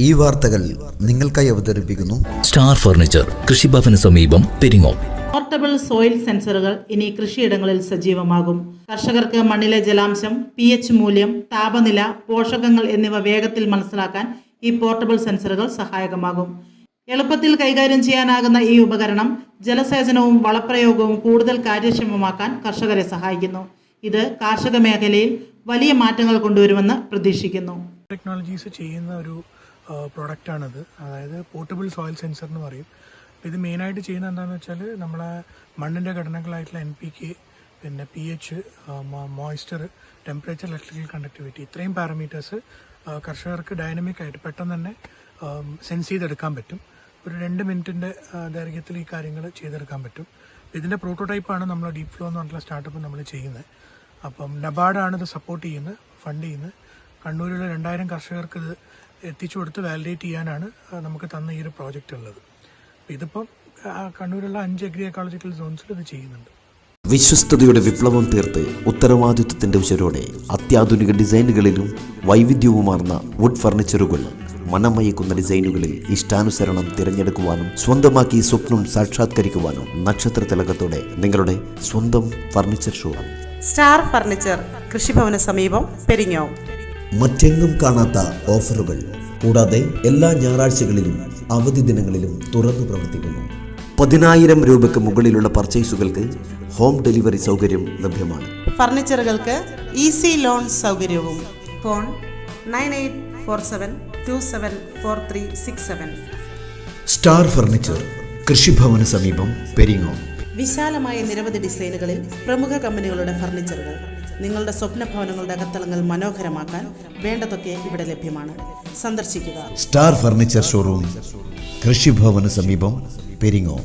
ഈ വാർത്തകൾ നിങ്ങൾക്കായി അവതരിപ്പിക്കുന്നു സ്റ്റാർ ഫർണിച്ചർ, കൃഷിഭവന് സമീപം, പെരിങ്ങോം. പോർട്ടബിൾ സോയിൽ സെൻസറുകൾ ഇനി കൃഷിയിടങ്ങളിൽ സജീവമാകും. കർഷകർക്ക് മണ്ണിലെ ജലാംശം, pH മൂല്യം, താപനില, പോഷകങ്ങൾ എന്നിവ വേഗത്തിൽ മനസ്സിലാക്കാൻ ഈ പോർട്ടബിൾ സെൻസറുകൾ സഹായകമാകും. എളുപ്പത്തിൽ കൈകാര്യം ചെയ്യാനാകുന്ന ഈ ഉപകരണം ജലസേചനവും വളപ്രയോഗവും കൂടുതൽ കാര്യക്ഷമമാക്കാൻ കർഷകരെ സഹായിക്കുന്നു. ഇത് കാർഷിക മേഖലയിൽ വലിയ മാറ്റങ്ങൾ കൊണ്ടുവരുമെന്ന് പ്രതീക്ഷിക്കുന്നു. ടെക്നോളജീസ് ചെയ്യുന്ന ഒരു പ്രോഡക്റ്റാണിത്. അതായത് പോർട്ടബിൾ സോയിൽ സെൻസർ എന്ന് പറയും. ഇത് മെയിനായിട്ട് ചെയ്യുന്നത് എന്താണെന്ന് വെച്ചാൽ നമ്മളെ മണ്ണിൻ്റെ ഘടനകളായിട്ടുള്ള NPK, പിന്നെ pH, moisture, temperature, electrical conductivity, ഇത്രയും പാരാമീറ്റേഴ്സ് കർഷകർക്ക് ഡൈനമിക് ആയിട്ട് പെട്ടെന്ന് തന്നെ സെൻസ് ചെയ്തെടുക്കാൻ പറ്റും. ഒരു 2 മിനിറ്റിൻ്റെ ദൈർഘ്യത്തിൽ ഈ കാര്യങ്ങൾ ചെയ്തെടുക്കാൻ പറ്റും. ഇതിൻ്റെ പ്രോട്ടോടൈപ്പാണ് നമ്മൾ ഡീപ് ഫ്ലോ എന്ന് പറഞ്ഞിട്ടുള്ള സ്റ്റാർട്ടപ്പ് നമ്മൾ ചെയ്യുന്നത്. അപ്പം നബാർഡാണ് ഇത് സപ്പോർട്ട് ചെയ്യുന്നത്, ഫണ്ട് ചെയ്യുന്നത്. കണ്ണൂരിലെ 2000 കർഷകർക്ക് ഇത് എത്തിച്ചു കൊടുത്ത് വാലിഡേറ്റ് ചെയ്യാനാണ് നമുക്ക് തന്ന ഈ ഒരു പ്രോജക്റ്റ് ഉള്ളത്. ഇതിപ്പം കണ്ണൂരുള്ള 5 അഗ്രി എക്കോളജിക്കൽ സോൺസിൽ ഇത് ചെയ്യുന്നുണ്ട്. വിശ്വസ്തയുടെ വിപ്ലവം തീർത്ത് ഉത്തരവാദിത്വത്തിന്റെ ഉശരോടെ അത്യാധുനിക ഡിസൈനുകളിലും വൈവിധ്യവുമാർന്ന വുഡ് ഫർണിച്ചറുകൾ, മനമയക്കുന്ന ഡിസൈനുകളിൽ ഇഷ്ടാനുസരണം തിരഞ്ഞെടുക്കുവാനും സ്വന്തമാക്കി സ്വപ്നം സാക്ഷാത്കരിക്കുവാനും നക്ഷത്ര തിലകത്തോടെ നിങ്ങളുടെ സ്വന്തം ഫർണിച്ചർ ഷോ സ്റ്റാർ ഫർണിച്ചർ, കൃഷിഭവന് സമീപം, പെരിങ്ങോം. മറ്റെങ്ങും കാണാത്ത ഓഫറുകൾ കൂടാതെ എല്ലാ ഞായറാഴ്ചകളിലും അവധി ദിനങ്ങളിലും തുറന്നു പ്രവർത്തിക്കുന്നു. 10,000 രൂപയ്ക്ക് മുകളിലുള്ള പർച്ചേസുകൾക്ക് ഹോം ഡെലിവറി സൗകര്യം ലഭ്യമാണ്. ഫർണിച്ചറുകൾക്ക് ഈസി ലോൺ സൗകര്യവും. ഫോൺ 9847274367. സ്റ്റാർ ഫർണിച്ചർ, കൃഷിഭവന് സമീപം, പെരിങ്ങോം. വിശാലമായ നിരവധി ഡിസൈനുകളിൽ പ്രമുഖ കമ്പനികളുടെ ഫർണിച്ചറുകൾ. നിങ്ങളുടെ സ്വപ്ന ഭവനങ്ങളുടെ അകത്തളങ്ങൾ മനോഹരമാക്കാൻ വേണ്ടതൊക്കെ ഇവിടെ ലഭ്യമാണ്. സന്ദർശിക്കുക. സ്റ്റാർ ഫർണിച്ചർ ഷോറൂം, കൃഷിഭവന് സമീപം, പെരിങ്ങോം.